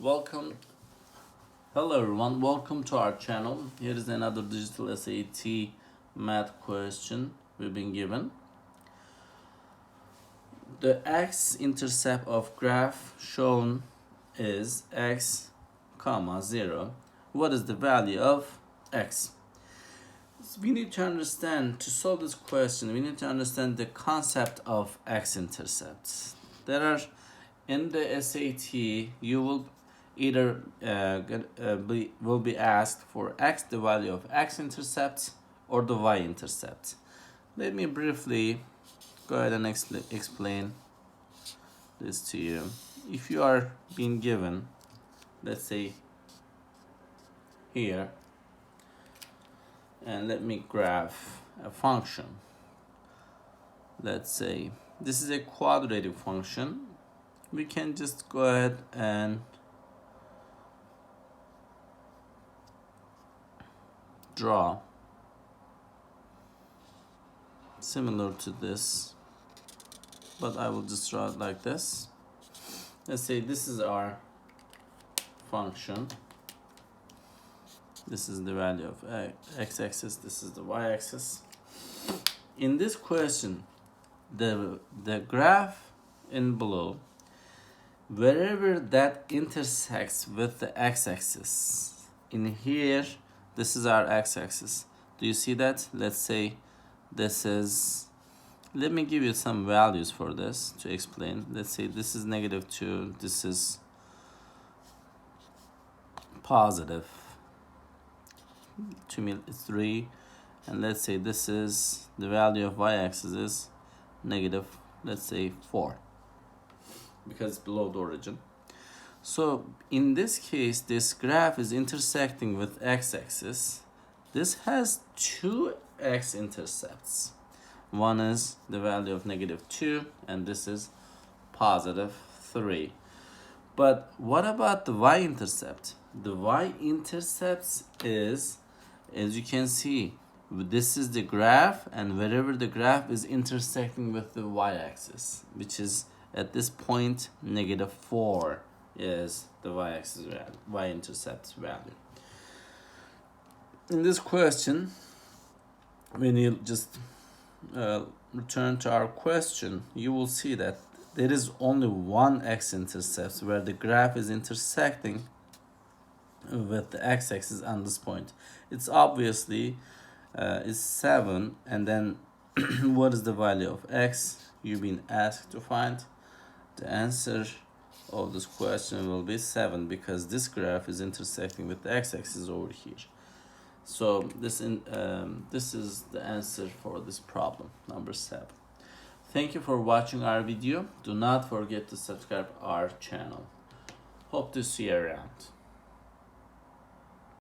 Welcome, hello everyone, welcome to our channel. Here is another digital SAT math question we've been given. The x-intercept of graph shown is x, comma 0. What is the value of x? So we need to understand, to solve this question, we need to understand the concept of x-intercepts. In the SAT, you will either will be asked for x, the value of x-intercept, or the y-intercept. Let me briefly go ahead and explain this to you. If you are being given, let's say here, and let me graph a function. Let's say this is a quadratic function. We can just go ahead and draw similar to this, but I will just draw it like this. Let's say this is our function. This is the value of x-axis, this is the y-axis. In this question, the graph in below, wherever that intersects with the x-axis, in here, this is our x-axis. Do you see that? Let's say this is, let me give you some values for this to explain. Let's say this is -2, this is positive. To me it's 3, and let's say this is the value of y-axis is negative, let's say 4, because it's below the origin. So in this case, this graph is intersecting with x-axis. This has two x-intercepts. One is the value of -2, and this is positive 3. But what about the y-intercept? The y-intercept is, as you can see, this is the graph, and wherever the graph is intersecting with the y-axis, which is at this point -4 is the y-axis value, y-intercept value. In this question, when you just return to our question, you will see that there is only one x-intercept where the graph is intersecting with the x-axis on this point. It's obviously is 7, and then what is the value of x you've been asked to find? The answer of this question will be 7, because this graph is intersecting with the x-axis over here. So this is the answer for this problem, number 7. Thank you for watching our video. Do not forget to subscribe our channel. Hope to see you around.